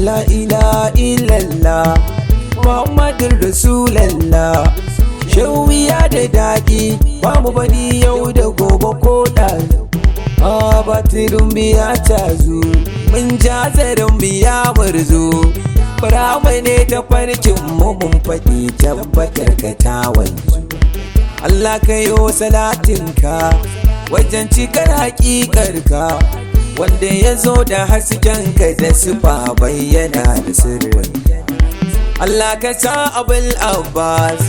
La ilaha illallah Muhammadur Rasulallah. Shawiya da daɗi ba mu bari yau da gobe ko ɗazu. Batirin biya ta zo mun ja zaren biya murzo. Barhama ne ta farkin mu mun faɗi tabbatar ka ta wanzu. Allah ka yo salatinka wajen cikar haƙiƙarka, wanda ya zo da haskenka da sifa bayyana da sirrinka. Allah ka sa Abul Abbas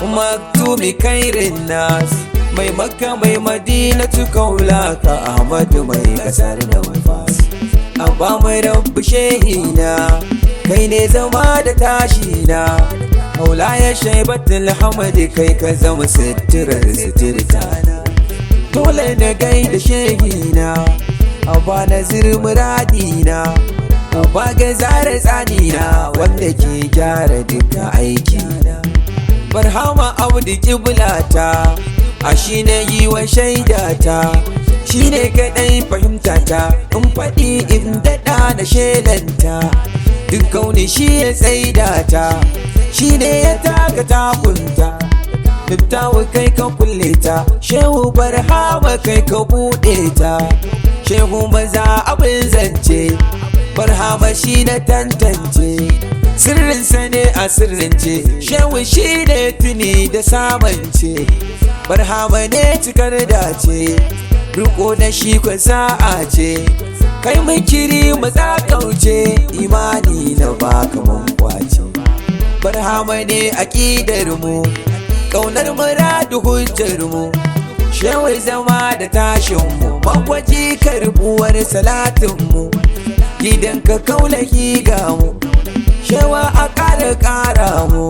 maktumi kairin nas, mai Makka mai Madina tukaula ka Ahmadu mai kasar Namfas. Abba mai rabbi shehina kai ne zama da tashina, Maula ya Shaibatul Hamadi kai ka zama sitirar sitirtana. Dole na gaida shehina Abba Nazir muradina, Abba ga zare tsanina wanda ke gyara duka aikina. Barhama Abdu Kiblata a shi ne yi wa shaidata, shi ne kaɗai fahimtata in faɗi in daɗa na shelanta. Duk kauni shi ya tsaidata, shi ne ya taka takunta. Miftahu kai ka kulle ta, Shehu Barhama kai ka buɗe ta. Shehu maza abin zance, Barhama shi na tantance. Sirrinsa ne a sirrince, Shehu shi ne tuni da samance. Barhama ne cikar dace, riko da shi kwa sa'a ce. Kai mai kiri maza kauce, imani na baka mun kwace. Barhama ne aƙidar mu, ƙaunar muradu hujjar mu. Shehu zama da tashin mu, magwaji karbuwar salatin mu. Gidan ka kaula higa mu, Shewa a ƙara mu.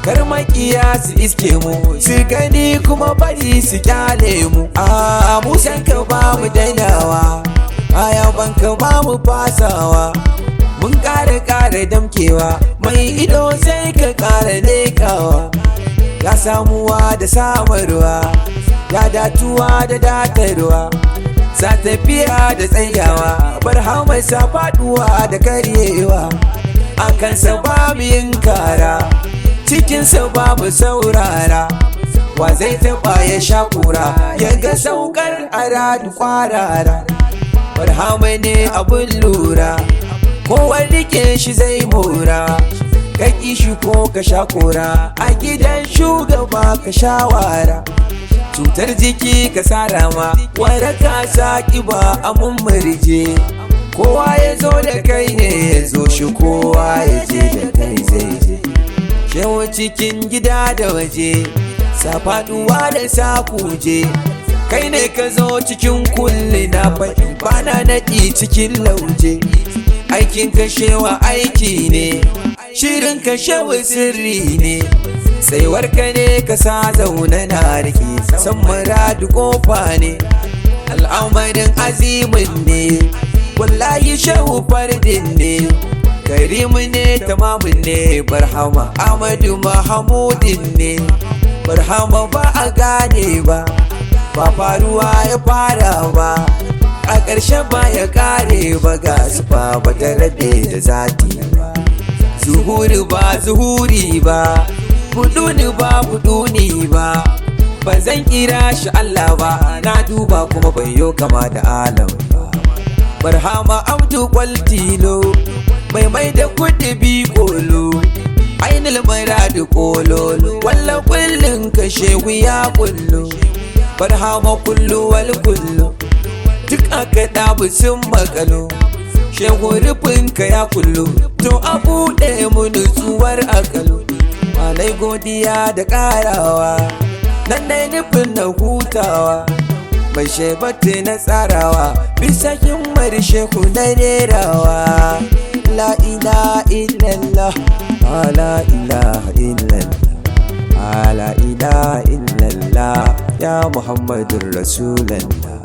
Kar makiya su iske mu, su gani kuma bari su kyale mu. Musan ka ba mu dainawa, ayaban ka ba mu fasawa. Mun ƙara damkewa, mai ido sai ka ƙara lekawa. Ya samuwa da samarwa, ya datuwa da datarwa. Sa tafiya da tsayawa, Barhama sa faɗuwa da karyewa. A kansa ba mu yin kara, cikinsa babu saurara. Wa zai taɓa ya sha kura, ya ga saukar aradu kwarara. Barhama ne abin lura, kowa rike shi zai mora. Ka ƙi shi ko ka sha kura, a gidan shugaba ka shawara. Cutar jiki ka sarama, waraka sa ƙiba a mummurje. Kowa ya zo da kai ne ya zo shi, kowa ya je da kai zai je. Shehu cikin gida da waje, safaduwa da sakuje. Kai ne ka zo cikin kulle na faɗi, bana naɗi cikin lauje. Aikin ka shewa aiki ne, shirin ka shewa sirri ne. Tsaiwar ka ne ka sa zaune na rike, san muradu kofa ne. Al'amarin azimin ne, wallahi Shehu fardin ne. Karimu ne tamamin ne, Barhama Ahmadu Mahamudin ne. Barhama ba a gane ba, ba faruwa ya fara ba. A ƙarshe ba ya ƙare ba, ga sufa ba ta rabe da zati ba. Zuhuri ba zuhuri ba, buduni ba buduni ba. Ba zan kira shi Allah ba, na duba kuma bai yo kama da alam ba. Barhama Abdu kwaltilo, mai da kudi bi kolo. Ainul muradu kololo, walla kullun ka shehu ya kullu. Barhama kullu wal kullu, duk aka dabu sun makalo. Shehu rufin ka ya kullu, to a buɗe mu nutsuwar akalo. Malai godiya da ƙarawa, nan dai nufin na hutawa. Mai Shaibatu na tsarawa, bisa himmar Shehu na rerawa. La ilaha illallah, la ilaha illallah, la ilaha illallah, ya Muhammadur Rasulallah.